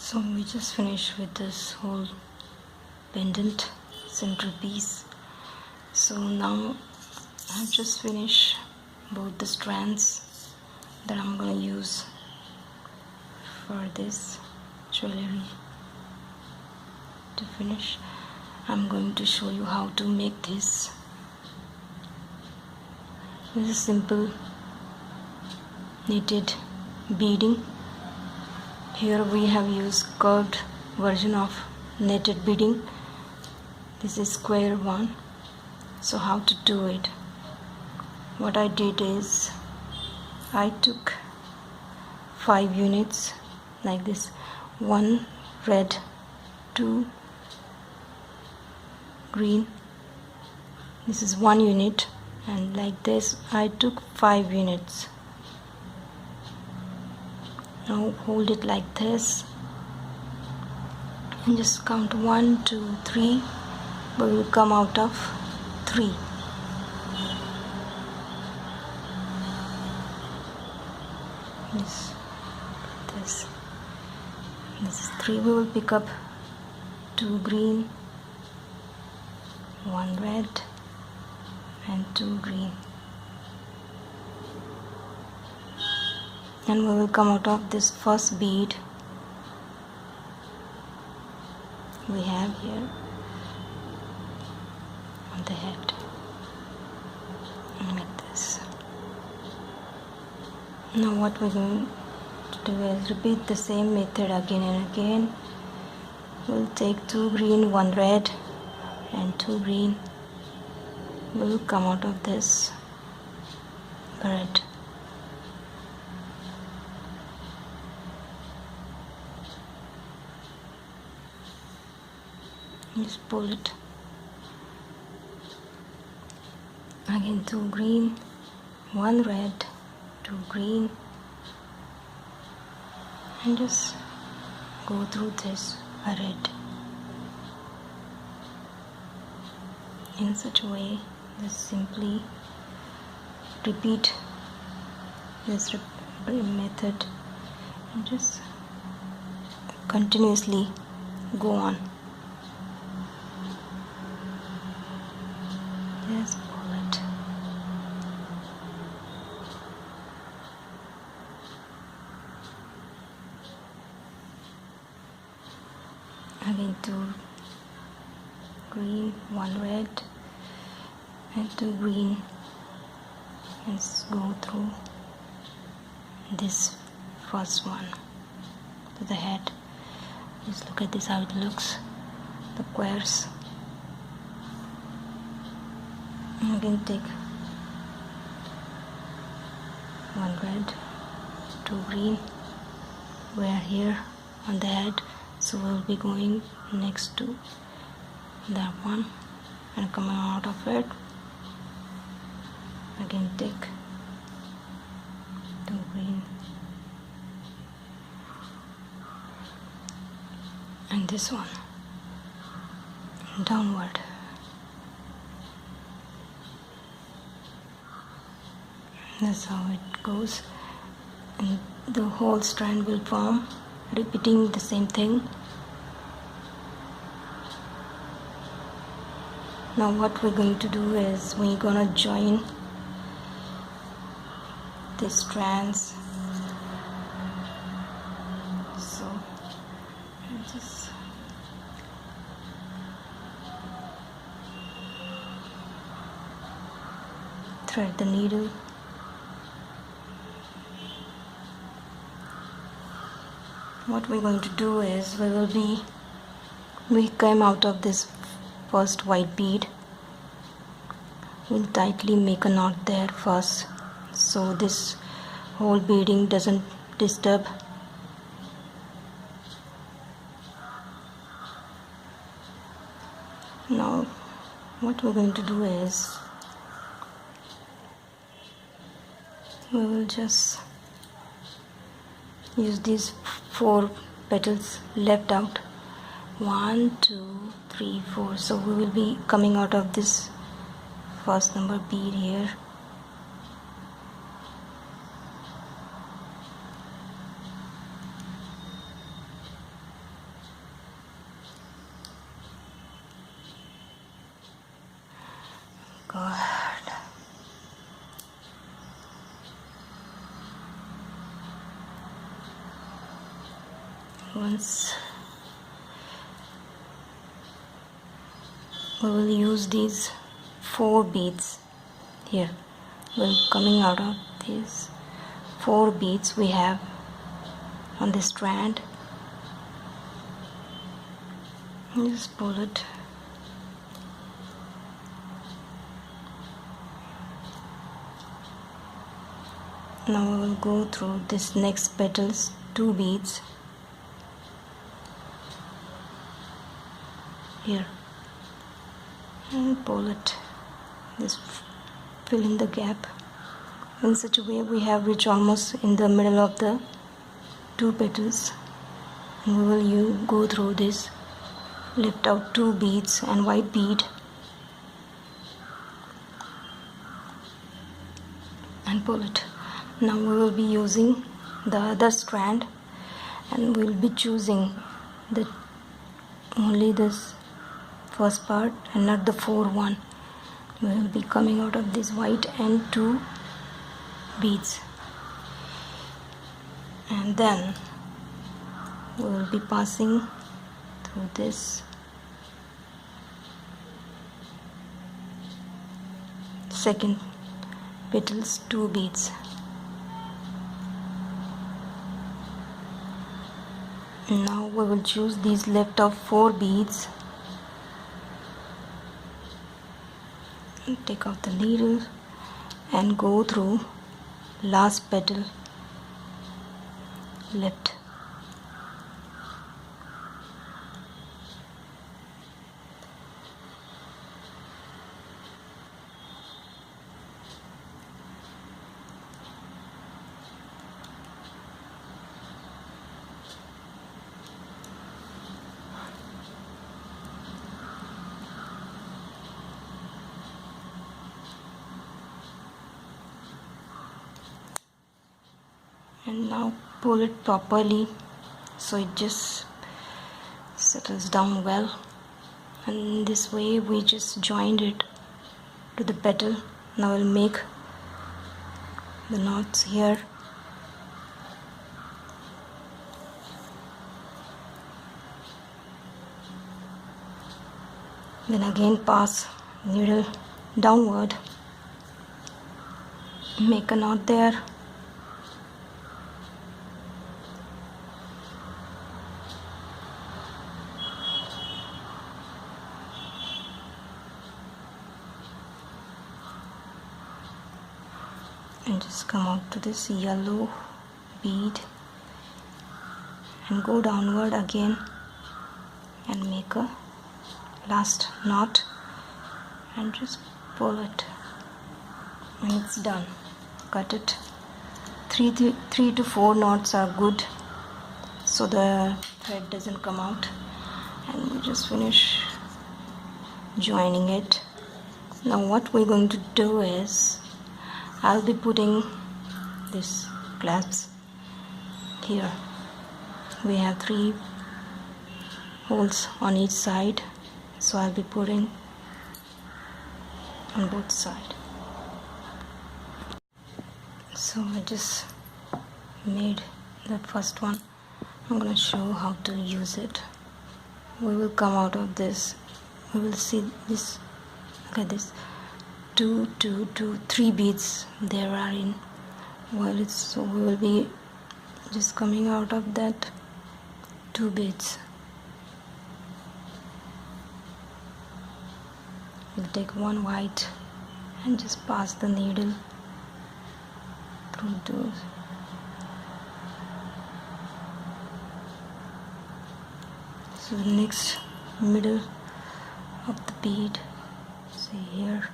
So we just finished with this whole pendant centerpiece. So now I've just finished both the strands that I'm going to use for this jewelry to finish. I'm going to show you how to make this. This is simple knitted beading. Here we have used curved version of knitted beading. This is square one. So how to do it? What I did is I took 5 units like this, 1 red, 2 green, this is 1 unit, and like this I took 5 units. Now hold it like this and just count 1, 2, 3, but will come out of 3. This is 3. We will pick up 2 green, 1 red and 2 green, and we will come out of this first bead we have here on the head, and like this. Now what we're going to do is repeat the same method again and again. We'll take 2 green, 1 red and 2 green. Will come out of this red. Just pull it. Again 2 green, 1 red, 2 green, and just go through this red in such a way. Just simply repeat this method and just continuously go on. Just pull it. Again 2 green, 1 red and 2 green. Let's go through this first one to the head. Just look at this, how it looks, the squares. And again take 1 red, 2 green. We are here on the head, so we'll be going next to that one and coming out of it. Again take 2 green and this one downward. That's how it goes, and the whole strand will form, repeating the same thing. Now what we're going to do is we're gonna join the strands. So just thread the needle. What we're going to do is we came out of this first white bead. We'll tightly make a knot there first, so this whole beading doesn't disturb. Now what we're going to do is we will just use these 4 petals left out. 1, 2, 3, 4. So we will be coming out of this first number bead here. once we will use these 4 beads here. Well, coming out of these 4 beads we have on this strand, just pull it. Now we will go through this next petals 2 beads here and pull it, just fill in the gap. In such a way we have reached almost in the middle of the 2 petals, and we will go through this, lift out 2 beads and white bead and pull it. Now we will be using the other strand and we will be choosing only this first part and not the 4 one. We will be coming out of this white and 2 beads, and then we will be passing through this second petals 2 beads. Now we will choose these left of 4 beads and take out the needle and go through last petal left. And now pull it properly so it just settles down well, and this way we just joined it to the petal. Now we'll make the knots here. Then again pass needle downward, make a knot there. And just come out to this yellow bead and go downward again and make a last knot and just pull it, and it's done. Cut it. 3 to 4 knots are good so the thread doesn't come out, and we just finish joining it. Now what we're going to do is I'll be putting this clasps here. We have 3 holes on each side, so I'll be putting on both sides. So I just made the first one. I'm going to show how to use it. We will come out of this, we will see this, look at this, 3 beads there are in violet, so we will be just coming out of that 2 beads. We'll take 1 white and just pass the needle through those. So the next middle of the bead, see here,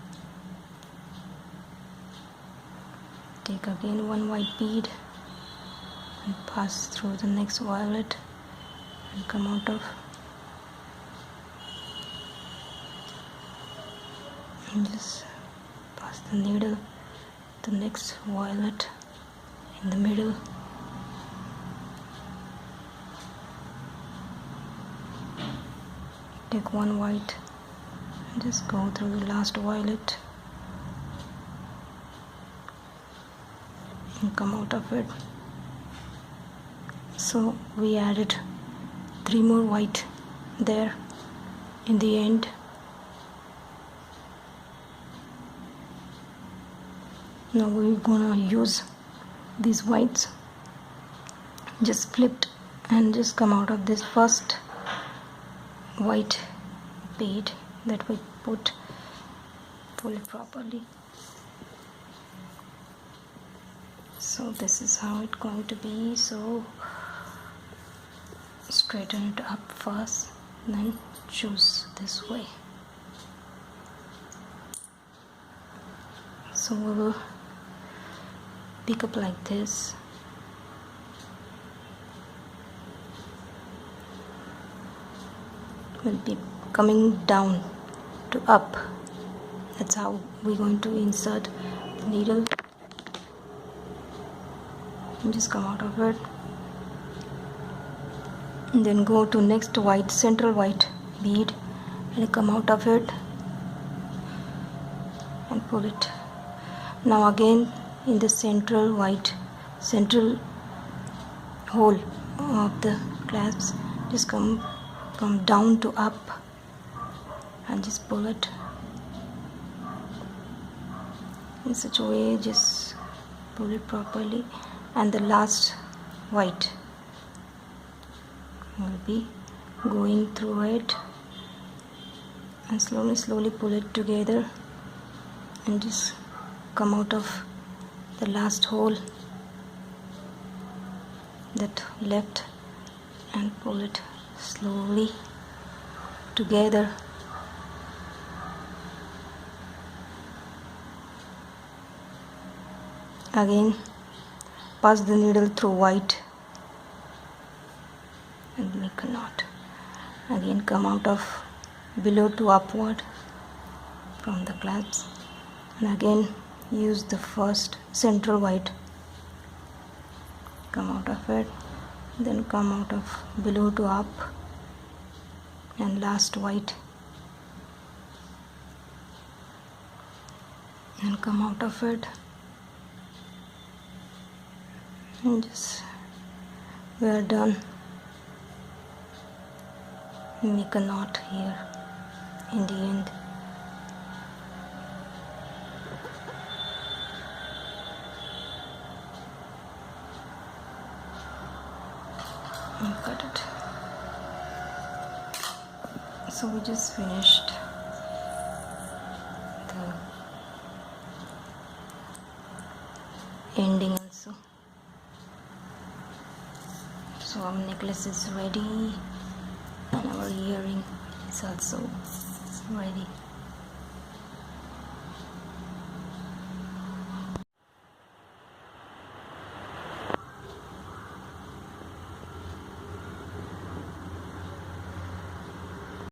take again 1 white bead and pass through the next violet and come out of, and just pass the needle the next violet in the middle, take 1 white and just go through the last violet and come out of it. So we added 3 more white there in the end. Now we're gonna use these whites, just flipped and just come out of this first white bead that we pull it properly. So this is how it's going to be. So straighten it up first, then choose this way. So we will pick up like this. Will be coming down to up. That's how we're going to insert the needle. And just come out of it, and then go to next white, central white bead, and come out of it and pull it. Now again in the central hole of the clasps, just come down to up and just pull it in such a way. Just pull it properly, and the last white will be going through it, and slowly pull it together and just come out of the last hole that left and pull it slowly together. Again pass the needle through white and make a knot. Again come out of below to upward from the clasps, and again use the first central white, come out of it, then come out of below to up, and last white, and come out of it, and just we are done. Make a knot here in the end. And cut it. So we just finished the ending also. So our necklace is ready, and our earring is also ready.